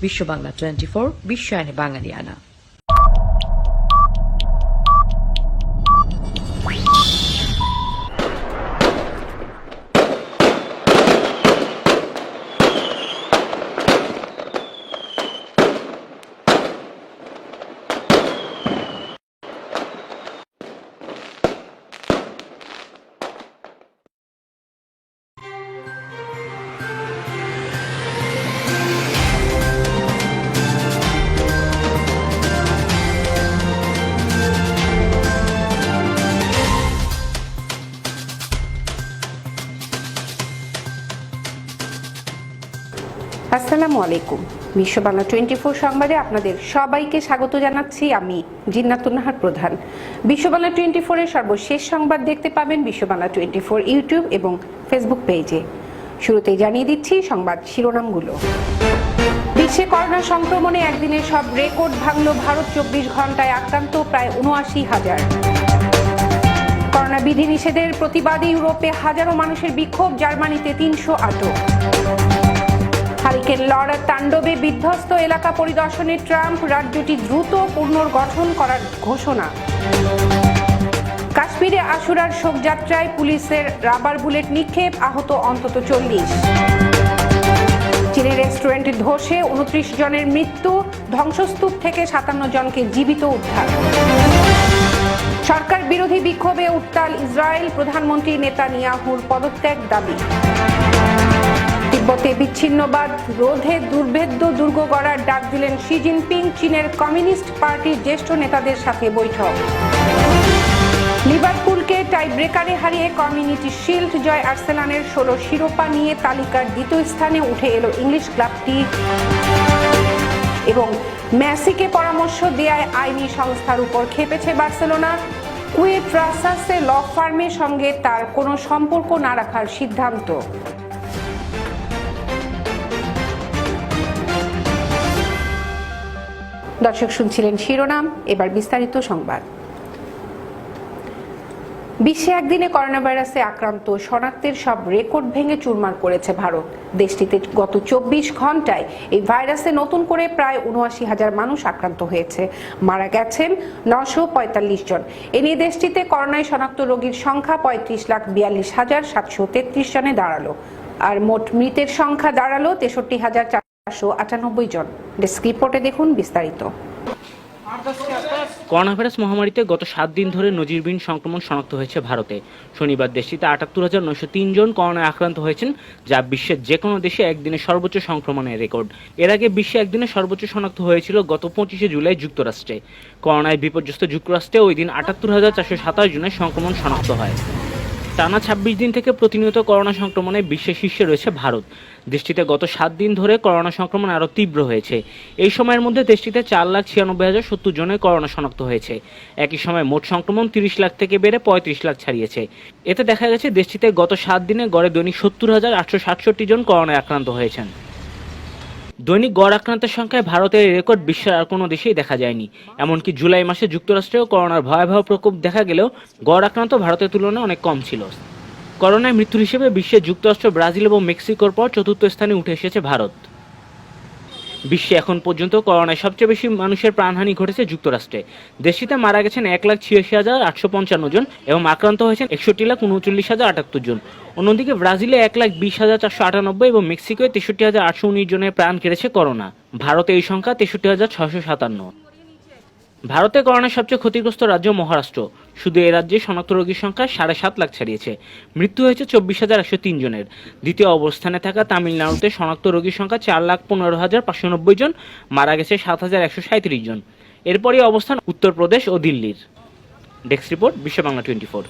বিশ্ব বাংলা 24 বিশ্বায়নে বাঙালিয়ানা। আসসালামু আলাইকুম। বিশ্ব বাংলা 24 সংবাদে আপনাদের সবাইকে স্বাগত জানাচ্ছি। আমি জিন্নাতুন নাহার প্রধান। বিশ্ব বাংলা 24 এর সর্বশেষ সংবাদ দেখতে পাবেন বিশ্ব বাংলা 24 ইউটিউব এবং ফেসবুক পেজে। শুরুতেই জানিয়ে দিচ্ছি সংবাদ শিরোনামগুলো। বিশ্বে করোনা সংক্রমণে একদিনে সব রেকর্ড ভাঙল ভারত। 24 ঘন্টায় আক্রান্ত প্রায় ৭৯,০০০। করোনা বিধিনিষেধের প্রতিবাদে ইউরোপে হাজারো মানুষের বিক্ষোভ। জার্মানিতে ৩০০ আটক। হারিকেন লরার তাণ্ডবে বিধ্বস্ত এলাকা পরিদর্শনে ট্রাম্প। রাজ্যটি দ্রুত পুনর্গঠন করার ঘোষণা। কাশ্মীরে আশুরার শোকযাত্রায় পুলিশের রাবার বুলেট নিক্ষেপ, আহত অন্তত ৪০। চীনের রেস্টুরেন্টে ধসে ২৯ জনের মৃত্যু, ধ্বংসস্তূপ থেকে ৫৭ জনকে জীবিত উদ্ধার। সরকার বিরোধী বিক্ষোভে উত্তাল ইসরায়েল, প্রধানমন্ত্রী নেতানিয়াহুর পদত্যাগ দাবি। তিব্বতে বিচ্ছিন্নবাদ রোধে দুর্ভেদ্য দুর্গ গড়ার ডাক দিলেন শি জিনপিং। চীনের কমিউনিস্ট পার্টির জ্যেষ্ঠ নেতাদের সাথে বৈঠক। লিভারপুলকে টাই ব্রেকারে হারিয়ে কমিউনিটি শিল্ড জয় আর্সেনালের ১৬ শিরোপা নিয়ে তালিকার দ্বিতীয় স্থানে উঠে এলো ইংলিশ ক্লাবটি। এবং মেসিকে পরামর্শ দেয়ায় আইনি সংস্থার উপর খেপেছে বার্সেলোনা। কুয়েট্রাসাসের ল ফার্মের সঙ্গে তার কোনো সম্পর্ক না রাখার সিদ্ধান্ত। দর্শক শুনছিলেন শিরোনাম, এবার বিস্তারিত সংবাদ। বিশ্বে একদিনে করোনা ভাইরাসে আক্রান্ত শনাক্তের সব রেকর্ড ভেঙে চুরমার করেছে ভারত। দেশটিতে গত ২৪ ঘন্টায় এই ভাইরাসে নতুন করে প্রায় ৭৯,০০০ মানুষ আক্রান্ত হয়েছে। মারা গেছেন ৯৪৫ জন। এ নিয়ে দেশটিতে করোনায় শনাক্ত রোগীর সংখ্যা ৩৫,৪২,৭৩৩ জনে দাঁড়ালো। আর মোট মৃতের সংখ্যা দাঁড়ালো ৬৩,৪৯৮ জন। ডেস্ক রিপোর্টে দেখুন বিস্তারিত। করোনা ভাইরাস মহামারীতে গত ৭ দিন ধরে নজিরবিহীন সংক্রমণ শনাক্ত হয়েছে ভারতে। শনিবার দেশটিতে ৭৮,৯০৩ জন করোনায় আক্রান্ত হয়েছেন, যা বিশ্বের যে কোনো দেশে একদিনে সর্বোচ্চ সংক্রমণের রেকর্ড। এর আগে বিশ্বে একদিনে সর্বোচ্চ শনাক্ত হয়েছিল গত ২৫শে জুলাই যুক্তরাষ্ট্রে। করোনায় বিপর্যস্ত যুক্তরাষ্ট্রে ওই দিন ৭৮,৪২৭ জনের সংক্রমণ শনাক্ত হয়। টানা ২৬ দিন থেকে প্রতিনিয়ত করোনা সংক্রমণে বিশ্বের শীর্ষে রয়েছে ভারত। দেশটিতে গত ৭ দিন ধরে করোনা সংক্রমণ আরও তীব্র হয়েছে। এই সময়ের মধ্যে দেশটিতে ৪,৯৬,০৭০ জনের করোনা শনাক্ত হয়েছে। একই সময় মোট সংক্রমণ ৩০ লাখ থেকে বেড়ে ৩৫ লাখ ছাড়িয়েছে। এতে দেখা গেছে দেশটিতে গত ৭ দিনে গড়ে দৈনিক ৭০,৮৬৭ জন করোনায় আক্রান্ত হয়েছেন। দৈনিক গড় আক্রান্তের সংখ্যায় ভারতের রেকর্ড বিশ্বের আর কোনো দেশেই দেখা যায়নি। এমনকি জুলাই মাসে যুক্তরাষ্ট্রেও করোনার ভয়াবহ প্রকোপ দেখা গেলেও গড় আক্রান্ত ভারতের তুলনায় অনেক কম ছিল। করোনায় মৃত্যুর হিসেবে বিশ্বে যুক্তরাষ্ট্র, ব্রাজিল এবং মেক্সিকোর পর চতুর্থ স্থানে উঠে এসেছে ভারত। বিশ্বে এখন পর্যন্ত করোনায় সবচেয়ে বেশি মানুষের প্রাণহানি ঘটেছে যুক্তরাষ্ট্রে। দেশটিতে মারা গেছেন ১,৮৬,৮৫৫ জন এবং আক্রান্ত হয়েছেন ৬১,৩৯,০৭৮ জন। অন্যদিকে ব্রাজিলে ১,২০,৪৯৮ এবং মেক্সিকোয় ৬৩,৮১৯ জনের প্রাণ কেড়েছে করোনা। ভারতে এই সংখ্যা ৬৩,৬৫৭। ভারতে করোনার সবচেয়ে ক্ষতিগ্রস্ত রাজ্য মহারাষ্ট্র। শুধু এ রাজ্যে শনাক্ত রোগীর সংখ্যা ৭.৫ লাখ ছাড়িয়েছে। মৃত্যু হয়েছে ২৪,১০৩ জনের। দ্বিতীয় অবস্থানে থাকা তামিলনাড়ুতে শনাক্ত রোগীর সংখ্যা ৪,১৫,৫৯০ জন, মারা গেছে ৭,১৩৭ জন। এরপরই অবস্থান উত্তরপ্রদেশ ও দিল্লির। ডেস্ক রিপোর্ট, বিশ্ব বাংলা 24।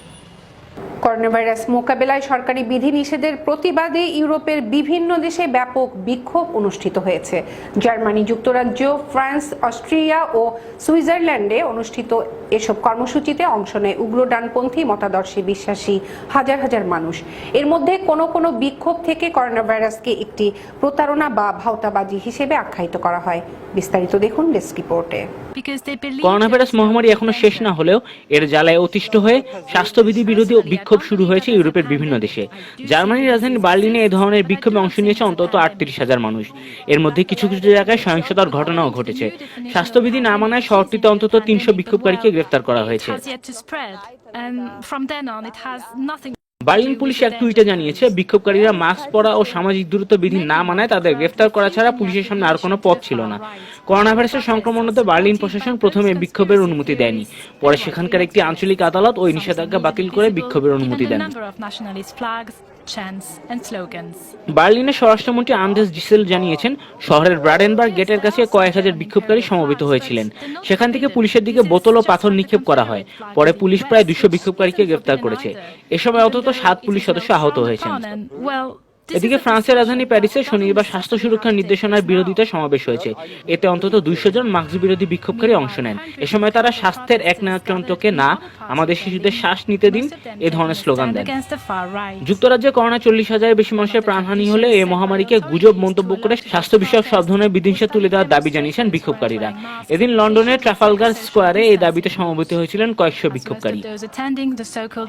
করোনাভাইরাস মোকাবেলায় সরকারি বিধিনিষেধের প্রতিবাদে ইউরোপের বিভিন্ন দেশে ব্যাপক বিক্ষোভ অনুষ্ঠিত হয়েছে। জার্মানি, যুক্তরাজ্য, ফ্রান্স, অস্ট্রিয়া ও সুইজারল্যান্ডে অনুষ্ঠিত এসব কর্মসূচিতে অংশ নেয় উগ্র ডানপন্থী মতাদর্শে বিশ্বাসী হাজার হাজার মানুষ। এর মধ্যে কোনো বিক্ষোভ থেকে করোনাভাইরাসকে একটি প্রতারণা বা ভাওতাবাজি হিসেবে আখ্যায়িত করা হয়। বিস্তারিত দেখুন ডেস্ক রিপোর্টে। করোনাভাইরাস মহামারী এখনো শেষ না হলেও এর জ্বালায় অতিষ্ঠ হয়ে স্বাস্থ্যবিধি বিরোধী বিক্ষোভ শুরু হয়েছে ইউরোপের বিভিন্ন দেশে। জার্মানির রাজধানী বার্লিনে এই ধরনের বিক্ষোভে অংশ নিয়েছে অন্তত 38,000 মানুষ। এর মধ্যে কিছু কিছু জায়গায় সহিংসতার ঘটনাও ঘটেছে। স্বাস্থ্যবিধি না মানায় শহরটিতে অন্তত 300 বিক্ষোভকারীকে গ্রেফতার করা হয়েছে। বার্লিন পুলিশ এক টুইটে জানিয়েছে, বিক্ষোভকারীরা মাস্ক পরা ও সামাজিক দূরত্ব বিধি না মানায় তাদের গ্রেফতার করা ছাড়া পুলিশের সামনে আর কোনো পথ ছিল না। করোনা ভাইরাসের সংক্রমণতে বার্লিন প্রশাসন প্রথমে বিক্ষোভের অনুমতি দেয়নি, পরে সেখানকার একটি আঞ্চলিক আদালত ওই নিষেধাজ্ঞা বাতিল করে বিক্ষোভের অনুমতি দেন। বার্লিনের স্বরাষ্ট্রমন্ত্রী আন্ডার্স জিসেল জানিয়েছেন, শহরের ব্রাডেনবার্গ গেটের কাছে কয়েক হাজার বিক্ষোভকারী সমবেত হয়েছিলেন। সেখান থেকে পুলিশের দিকে বোতল ও পাথর নিক্ষেপ করা হয়। পরে পুলিশ প্রায় 200 বিক্ষোভকারীকে গ্রেফতার করেছে। এ সময় অন্তত 7 পুলিশ সদস্য আহত হয়েছেন। এদিকে ফ্রান্সের রাজধানী প্যারিসে শনিবার স্বাস্থ্য সুরক্ষার নির্দেশনার বিরোধিতা সমাবেশ হয়েছে। এতে অন্তত 200 জন মাস্ক বিরোধী বিক্ষোভকারী অংশ নেন। এ সময় তারা স্বাস্থ্যের একনায়কতন্ত্রকে না, আমাদের শিশুদের শ্বাস নিতে দিন এ ধরনের স্লোগান দেন। যুক্তরাজ্যে করোনা 40,000-এর বেশি মানুষের প্রাণহানি হলে এই মহামারীকে গুজব মন্তব্য করে স্বাস্থ্য বিষয়ক সব ধরনের বিধিনিষেধ তুলে দেওয়ার দাবি জানিয়েছেন বিক্ষোভকারীরা। এদিন লন্ডনের ট্রাফালগার স্কোয়ারে এই দাবিতে সমবেত হয়েছিলেন কয়েকশো বিক্ষোভকারী।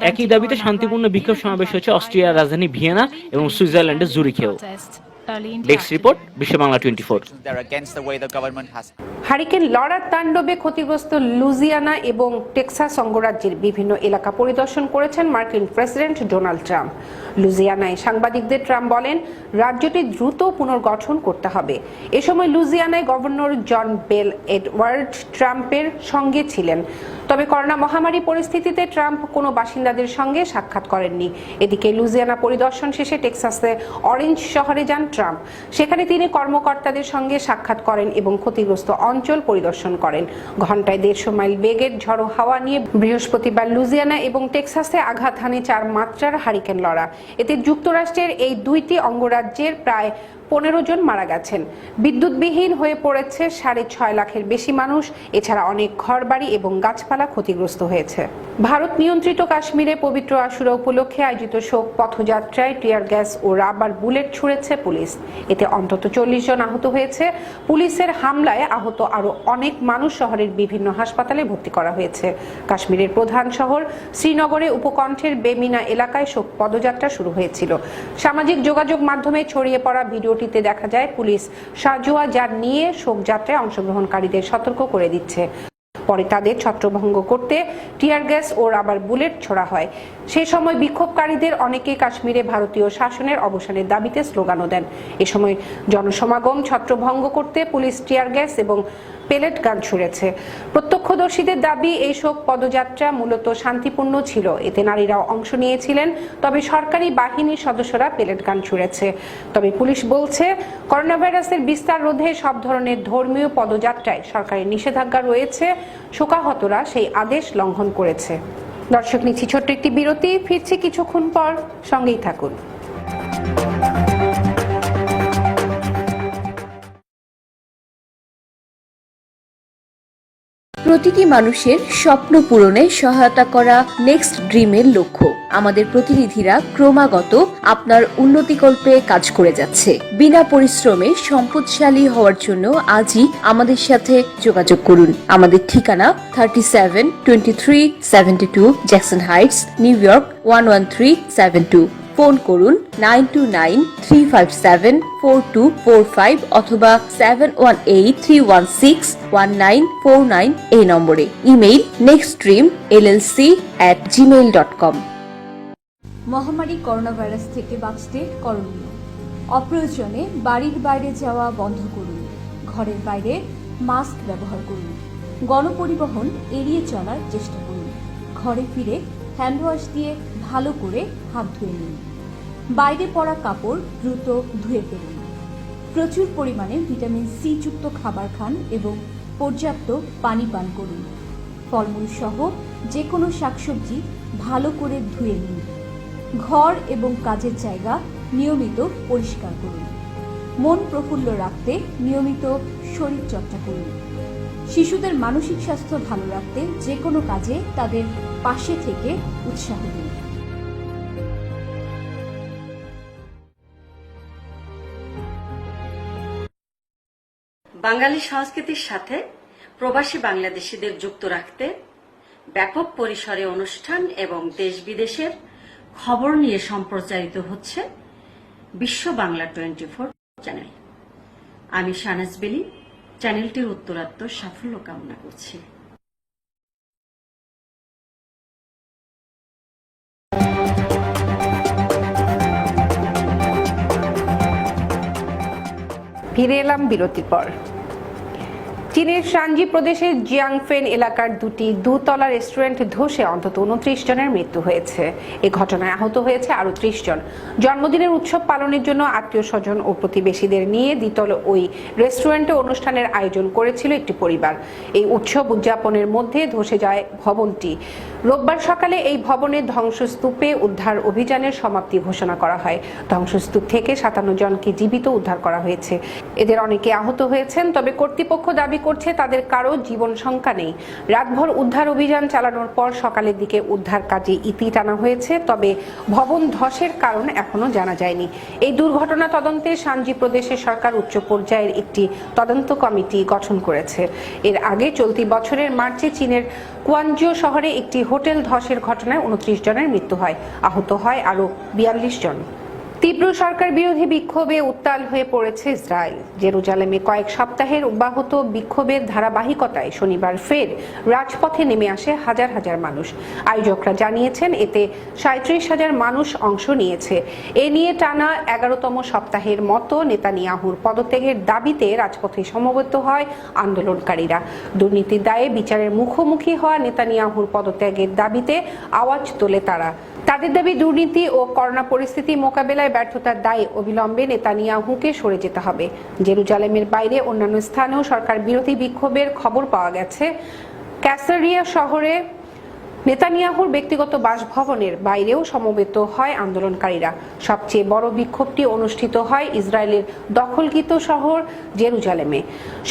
একই দাবিতে শান্তিপূর্ণ বিক্ষোভ সমাবেশ হয়েছে অস্ট্রিয়ার রাজধানী ভিয়েনা এবং সুইজারল্যান্ডের জুরিখেও। ডেস্ক রিপোর্ট, বিশ্ব বাংলা 24। হারিকেন লরার তাণ্ডবে ক্ষতিগ্রস্ত লুইজিয়ানা এবং টেক্সাস অঙ্গরাজ্যের বিভিন্ন এলাকা পরিদর্শন করেছেন মার্কিন প্রেসিডেন্ট ডোনাল্ড ট্রাম্প। লুইজিয়ানায় সাংবাদিকদের ট্রাম্প বলেন, রাজ্যটি দ্রুত পুনর্গঠন করতে হবে। এ সময় লুইজিয়ানায় গভর্নর জন বেল এডওয়ার্ড ট্রাম্পের সঙ্গে ছিলেন। তবে করোনা মহামারী পরিস্থিতিতে ট্রাম্প কোনো বাসিন্দাদের সঙ্গে সাক্ষাৎ করেননি। এদিকে লুইজিয়ানা পরিদর্শন শেষে টেক্সাসে অরেঞ্জ শহরে যান ট্রাম্প। সেখানে তিনি কর্মকর্তাদের সঙ্গে সাক্ষাৎ করেন এবং ক্ষতিগ্রস্ত অঞ্চল পরিদর্শন করেন। ঘন্টায় 150 মাইল বেগের ঝড়ো হাওয়া নিয়ে বৃহস্পতিবার লুইজিয়ানা এবং টেক্সাসে আঘাত হানে 4 মাত্রার হারিকেন লরা। এতে যুক্তরাষ্ট্রের এই দুইটি অঙ্গরাজ্যের প্রায় 15 জন মারা গেছেন। বিদ্যুৎবিহীন হয়ে পড়েছে 6.5 লাখের বেশি মানুষ। এছাড়া অনেক ঘরবাড়ি এবং গাছপালা ক্ষতিগ্রস্ত হয়েছে। ভারত নিয়ন্ত্রিত কাশ্মীরে পবিত্র আশুরা উপলক্ষে আয়োজিত শোক পথযাত্রায় টিয়ার গ্যাস ও রাবার বুলেট ছুড়েছে পুলিশ। এতে অন্তত 40 জন আহত হয়েছে। পুলিশের হামলায় আহত আরো অনেক মানুষ শহরের বিভিন্ন হাসপাতালে ভর্তি করা হয়েছে। কাশ্মীরের প্রধান শহর শ্রীনগরে উপকণ্ঠের বেমিনা এলাকায় শোক পদযাত্রা শুরু হয়েছিল। সামাজিক যোগাযোগ মাধ্যমে ছড়িয়ে পড়া ভিডিওটিতে দেখা যায় পুলিশ সাজোয়া যান নিয়ে শোকযাত্রায় অংশগ্রহণকারীদের সতর্ক করে দিচ্ছে। পরে তাদের ছত্রভঙ্গ করতে টিয়ার গ্যাস ও রাবার বুলেট ছোড়া হয়। সেই সময় বিক্ষোভকারীদের অনেকে কাশ্মীরে ভারতীয় শাসনের অবসানের দাবিতে স্লোগানও দেন। এ সময় জনসমাগম ছত্রভঙ্গ করতে পুলিশ টিয়ার গ্যাস এবং পেলেট গান ছুড়েছে। প্রত্যক্ষদর্শীদের দাবি, এই শোক পদযাত্রা মূলত শান্তিপূর্ণ ছিল। এতে নারীরাও অংশ নিয়েছিলেন। তবে সরকারি বাহিনীর সদস্যরা পেলেট গান ছুড়েছে। তবে পুলিশ বলছে, করোনা ভাইরাসের বিস্তার রোধে সব ধরনের ধর্মীয় পদযাত্রায় সরকারের নিষেধাজ্ঞা রয়েছে। শোকাহতরা সেই আদেশ লঙ্ঘন করেছে। দর্শক, নিচ্ছি ছোট্ট একটি বিরতি, ফিরছি কিছুক্ষণ পর, সঙ্গেই থাকুন। প্রতিটি মানুষের স্বপ্ন পূরণে সহায়তা করা নেক্সট ড্রিমের লক্ষ্য। আমাদের প্রতিনিধিরা ক্রমাগত আপনার উন্নতিকল্পে কাজ করে যাচ্ছে। বিনা পরিশ্রমে সম্পদশালী হওয়ার জন্য আজই আমাদের সাথে যোগাযোগ করুন। আমাদের ঠিকানা 372372 Jackson Heights, new York 11372। Phone করুন 9293574245 অথবা 7183161949 এই নম্বরে। Email nextdreamllc@gmail.com। মহামারী করোনা ভাইরাস থেকে বাঁচতে করণীয়: অপ্রয়োজনে বাড়ির বাইরে যাওয়া বন্ধ করুন। ঘরের বাইরে মাস্ক ব্যবহার করুন। গণপরিবহন এড়িয়ে চলার চেষ্টা করুন। ঘরে ফিরে হ্যান্ড ওয়াশ দিয়ে ভালো করে হাত ধুয়ে নিন। বাইরে পরা কাপড় দ্রুত ধুয়ে ফেলুন। প্রচুর পরিমাণে ভিটামিন সি যুক্ত খাবার খান এবং পর্যাপ্ত পানি পান করুন। ফলমূল সহ যে কোনো শাকসবজি ভালো করে ধুয়ে নিন। ঘর এবং কাজের জায়গা নিয়মিত পরিষ্কার করুন। মন প্রফুল্ল রাখতে নিয়মিত শরীরচর্চা করুন। শিশুদের মানসিক স্বাস্থ্য ভালো রাখতে যে কোনো কাজে তাদের পাশে থেকে উৎসাহ দিন। বাঙালি সংস্কৃতির সাথে প্রবাসী বাংলাদেশিদের যুক্ত রাখতে ব্যাপক পরিসরে অনুষ্ঠান এবং দেশ বিদেশের খবর নিয়ে সম্প্রচারিত হচ্ছে বিশ্ব বাংলা 24 চ্যানেল। আমি শাহনাজ বেলি চ্যানেলটির উত্তরাত্তর সাফল্য কামনা করছি। ফিরে এলাম বিরতির পর। চীনের শানজি প্রদেশের জিয়াংফেন এলাকার দুটি দোতলা রেস্টুরেন্ট ধসে অন্তত 29 জনের মৃত্যু হয়েছে। এ ঘটনায় আহত হয়েছে আরো 30 জন। জন্মদিনের উৎসব পালনের জন্য আত্মীয় স্বজন ও প্রতিবেশীদের নিয়ে দ্বিতল ওই রেস্টুরেন্টে অনুষ্ঠানের আয়োজন করেছিল একটি পরিবার। এই উৎসব উদযাপনের মধ্যে ধসে যায় ভবনটি। রোববার সকালে এই ভবনের ধ্বংসস্তূপে উদ্ধার অভিযানের সমাপ্তি ঘোষণা করা হয়। ধ্বংসস্তূপ থেকে 57 জনকে জীবিত উদ্ধার করা হয়েছে। এদের অনেকে আহত হয়েছেন, তবে কর্তৃপক্ষ দাবি করছে তাদের কারো জীবন শঙ্কা নেই। রাতভর উদ্ধার অভিযান চালানোর পর সকালের দিকে উদ্ধার কাজে ইতি টানা হয়েছে, তবে ভবন ধসের কারণ এখনো জানা যায়নি। এই দুর্ঘটনা তদন্তে শানজি প্রদেশের সরকার উচ্চ পর্যায়ের একটি তদন্ত কমিটি গঠন করেছে। এর আগে চলতি বছরের মার্চে চীনের কুয়ানজো শহরে একটি হোটেল ধসের ঘটনায় 29 জনের মৃত্যু হয়, আহত হয় আরো 42 জন। তীব্র সরকার বিরোধী বিক্ষোভে উত্তাল হয়ে পড়েছে ইসরায়েল। জেরুজালেমে কয়েক সপ্তাহের অব্যাহত বিক্ষোভের ধারাবাহিকতায় শনিবার ফের রাজপথে নেমে আসে হাজার হাজার মানুষ। আয়োজকরা জানিয়েছেন এতে 37,000 মানুষ অংশ নিয়েছে। এ নিয়ে টানা 11তম সপ্তাহের মতো নেতানিয়াহুর পদত্যাগের দাবিতে রাজপথে সমবেত হয় আন্দোলনকারীরা। দুর্নীতির দায়ে বিচারের মুখোমুখি হওয়া নেতানিয়াহুর পদত্যাগের দাবিতে আওয়াজ তোলে তারা। তাদের দাবি, দুর্নীতি ও করোনা পরিস্থিতি মোকাবেলায় ব্যর্থতার দায়ে অবিলম্বে নেতানিয়াহুকে সরে যেতে হবে। জেরুজালেমের বাইরে অন্যান্য স্থানেও সরকার বিরোধী বিক্ষোভের খবর পাওয়া গেছে। ক্যাসারিয়া শহরে নেতানিয়াহুর ব্যক্তিগত বাসভবনের বাইরেও সমবেত হয় আন্দোলনকারীরা। সবচেয়ে বড় বিক্ষোভটি অনুষ্ঠিত হয় ইসরায়েলের দখলকৃত শহর জেরুজালেমে।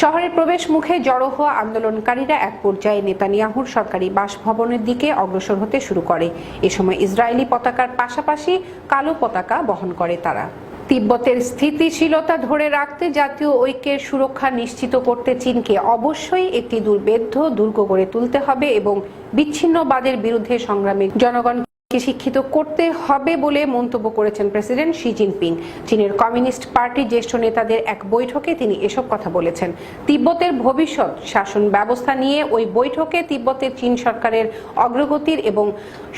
শহরের প্রবেশ মুখে জড়ো হওয়া আন্দোলনকারীরা এক পর্যায়ে নেতানিয়াহুর সরকারি বাসভবনের দিকে অগ্রসর হতে শুরু করে। এ সময় ইসরায়েলি পতাকার পাশাপাশি কালো পতাকা বহন করে তারা। তিব্বতের স্থিতিশীলতা ধরে রাখতে জাতীয় ঐক্যের সুরক্ষা নিশ্চিত করতে চীনকে অবশ্যই একটি দুর্ভেদ্য দুর্গ গড়ে তুলতে হবে এবং বিচ্ছিন্নবাদের বিরুদ্ধে সংগ্রামে জনগণকে শিক্ষিত করতে হবে বলে মন্তব্য করেছেন প্রেসিডেন্ট শি জিনপিং। চীনের কমিউনিস্ট পার্টির জ্যেষ্ঠ নেতাদের এক বৈঠকে তিনি এসব কথা বলেছেন। তিব্বতের ভবিষ্যৎ শাসন ব্যবস্থা নিয়ে ওই বৈঠকে তিব্বতের চীন সরকারের অগ্রগতির এবং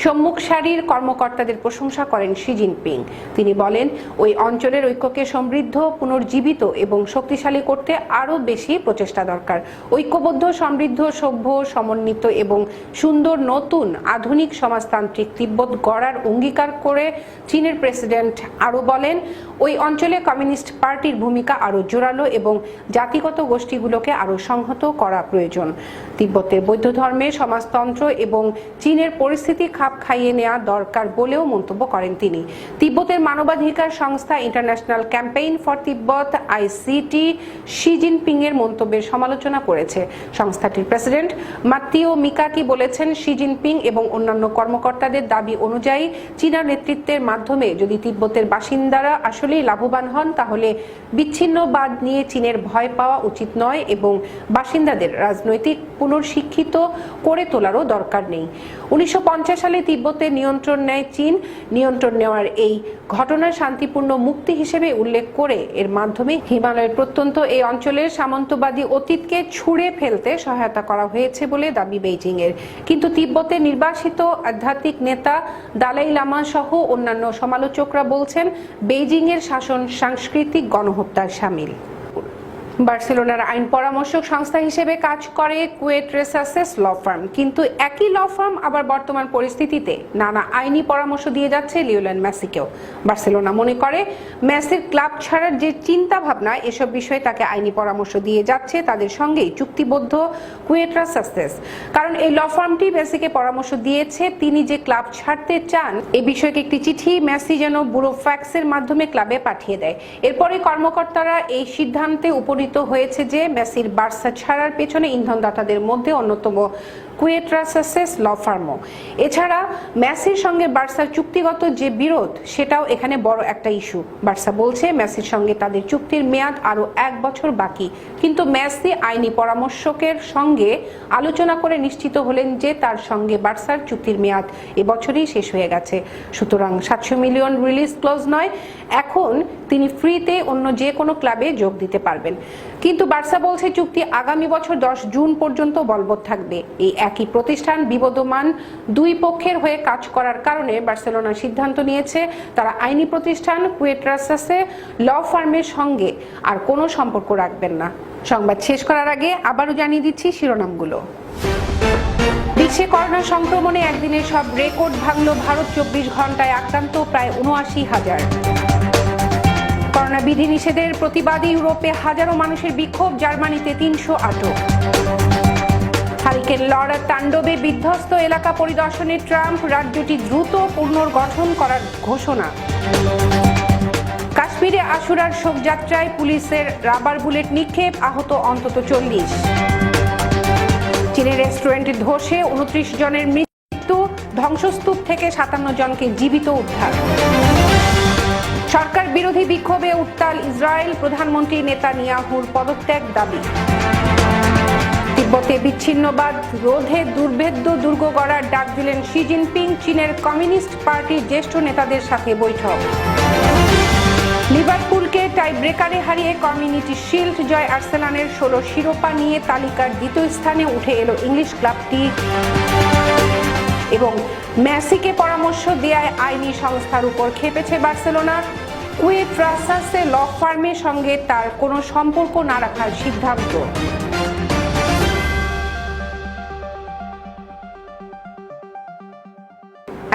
সম্মুখ সারির কর্মকর্তাদের প্রশংসা করেন শি জিনপিং। তিনি বলেন, ওই অঞ্চলের ঐক্যকে সমৃদ্ধ, পুনর্জীবিত এবং শক্তিশালী করতে আরও বেশি প্রচেষ্টা দরকার। ঐক্যবদ্ধ, সমৃদ্ধ, সভ্য, সমন্বিত এবং সুন্দর নতুন আধুনিক সমাজতান্ত্রিক তিব্বত গড়ার অঙ্গীকার করে চীনের প্রেসিডেন্ট আরও বলেন, ওই অঞ্চলে কমিউনিস্ট পার্টির ভূমিকা আরও জোরালো এবং জাতিগত গোষ্ঠীগুলোকে আরও সংহত করা প্রয়োজন। তিব্বতের বৌদ্ধ ধর্মের সমাজতন্ত্র এবং চীনের পরিস্থিতি খাপ খাইয়ে নেওয়া দরকার বলেও মন্তব্য করেন তিনি। তিব্বতের মানবাধিকার সংস্থা international campaign for Tibet ICT Xi Jinping এর মন্তব্যের সমালোচনা করেছে। সংস্থাটির প্রেসিডেন্ট মাত্তিও মিকাকি বলেছেন, শি জিনপিং এবং অন্যান্য কর্মকর্তাদের দাবি অনুযায়ী চীনা নেতৃত্বের মাধ্যমে যদি তিব্বতের বাসিন্দারা আসলেই লাভবান হন, তাহলে বিচ্ছিন্নবাদ নিয়ে চীনের ভয় পাওয়া উচিত নয় এবং বাসিন্দাদের রাজনৈতিক পুনর্শিক্ষিত করে তোলারও দরকার নেই। 1950 সালে তিব্বতের নিয়ন্ত্রণ নেয় চীন। নিয়ন্ত্রণ নেওয়ার এই ঘটনা শান্তিপূর্ণ মুক্তি হিসেবে উল্লেখ করে এর মাধ্যমে হিমালয়ের প্রত্যন্ত এই অঞ্চলের সামন্তবাদী অতীতকে ছুঁড়ে ফেলতে সহায়তা করা হয়েছে বলে দাবি বেইজিং এর। কিন্তু তিব্বতের নির্বাসিত আধ্যাত্মিক নেতা দালাই লামা সহ অন্যান্য সমালোচকরা বলছেন, বেইজিং এর শাসন সাংস্কৃতিক গণহত্যার শামিল। বার্সেলোনার আইন পরামর্শক সংস্থা হিসেবে কাজ করে কুয়েট রেসাসেস ল ফার্ম, কিন্তু একই ল ফার্ম আবার বর্তমান পরিস্থিতিতে নানা আইনি পরামর্শ দিয়ে যাচ্ছে লিওনেল মেসিকেও। বার্সেলোনা মনে করে মেসির ক্লাব ছাড়ার যে চিন্তা ভাবনা, এসব বিষয়ে তাকে আইনি পরামর্শ দিয়ে যাচ্ছে তাদের সঙ্গেই চুক্তিবদ্ধ কুয়েট রেসাসেস। কারণ এই ল ফার্মটি মেসিকে পরামর্শ দিয়েছে তিনি যে ক্লাব ছাড়তে চান এই বিষয়কে একটি চিঠি মেসি যেন ব্যুরো ফ্যাক্সের মাধ্যমে ক্লাবে পাঠিয়ে দেয়। এরপরে কর্মকর্তারা এই সিদ্ধান্তে উপনীত হয়েছে যে মেসির বার্সা ছাড়ার পেছনে ইন্ধনদাতাদের মধ্যে অন্যতম কুয়েট রেসাসেস ল ফার্মও। এছাড়া মেসির সঙ্গে বার্সার চুক্তিগত যে বিরোধ, সেটাও এখানে বড় একটা ইস্যু। বার্সা বলছে মেসির সঙ্গে তাদের চুক্তির মেয়াদ আরো 1 বছর বাকি, কিন্তু মেসি আইনি পরামর্শকের সঙ্গে আলোচনা করে নিশ্চিত হলেন যে তার সঙ্গে বার্সার চুক্তির মেয়াদ এবছরই শেষ হয়ে গেছে। সুতরাং 700 মিলিয়ন রিলিজ ক্লজ নয়, এখন তিনি ফ্রিতে অন্য যে কোনো ক্লাবে যোগ দিতে পারবেন। কিন্তু বার্সা বলছে চুক্তি আগামী বছর 10 জুন পর্যন্ত বলবৎ থাকবে। এই একই প্রতিষ্ঠান বিবদমান দুই পক্ষের হয়ে কাজ করার কারণে বার্সেলোনা সিদ্ধান্ত নিয়েছে তারা আইনি প্রতিষ্ঠান কুয়েট রেসাসে ল ফার্মের সঙ্গে আর কোনো সম্পর্ক রাখবেন না। সংবাদ শেষ করার আগে আবারও জানিয়ে দিচ্ছি শিরোনামগুলো। বিশ্বে করোনা সংক্রমণে একদিনে সব রেকর্ড ভাঙল ভারত, 24 ঘন্টায় আক্রান্ত প্রায় 79,000। করোনা বিধিনিষেধের প্রতিবাদে ইউরোপে হাজারো মানুষের বিক্ষোভ, জার্মানিতে 300 আটক। হারিকেন লরার তাণ্ডবে বিধ্বস্ত এলাকা পরিদর্শনে ট্রাম্প, রাজ্যটি দ্রুত পুনর্গঠন করার ঘোষণা। কাশ্মীরে আশুরার শোকযাত্রায় পুলিশের রাবার বুলেট নিক্ষেপ, আহত অন্তত 40। চীনের রেস্টুরেন্টে ধসে 29 জনের মৃত্যু, ধ্বংসস্তূপ থেকে 57 জনকে জীবিত উদ্ধার। সরকার বিরোধী বিক্ষোভে উত্তাল ইসরায়েল, প্রধানমন্ত্রী নেতানিয়াহুর পদত্যাগ দাবি। তিব্বতে বিচ্ছিন্নবাদ রোধে দুর্ভেদ্য দুর্গ গড়ার ডাক দিলেন শি জিনপিং, চীনের কমিউনিস্ট পার্টির জ্যেষ্ঠ নেতাদের সাথে বৈঠক। লিভারপুলকে টাই ব্রেকারে হারিয়ে কমিউনিটি শিল্ড জয় আর্সেনালের 16 শিরোপা নিয়ে তালিকার দ্বিতীয় স্থানে উঠে এলো ইংলিশ ক্লাবটি। এবং মেসিকে পরামর্শ দেয়ায় আইনি সংস্থার উপর খেপেছে বার্সেলোনা, কুয়েট রেসাসে ল ফার্মের সঙ্গে তার কোনো সম্পর্ক না রাখার সিদ্ধান্ত।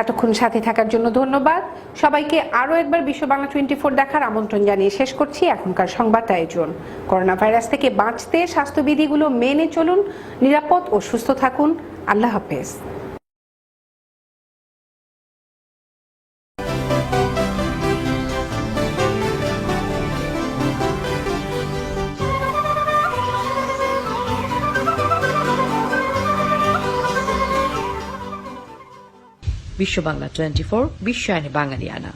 এতক্ষণ সাথে থাকার জন্য ধন্যবাদ সবাইকে। আরও একবার বিশ্ব বাংলা 24 দেখার আমন্ত্রণ জানিয়ে শেষ করছি এখনকার সংবাদ আয়োজন। করোনা ভাইরাস থেকে বাঁচতে স্বাস্থ্যবিধিগুলো মেনে চলুন, নিরাপদ ও সুস্থ থাকুন। আল্লাহ হাফেজ। বিশ্ব বাংলা 24 বিশ্বায়নে বাঙালিয়ানা।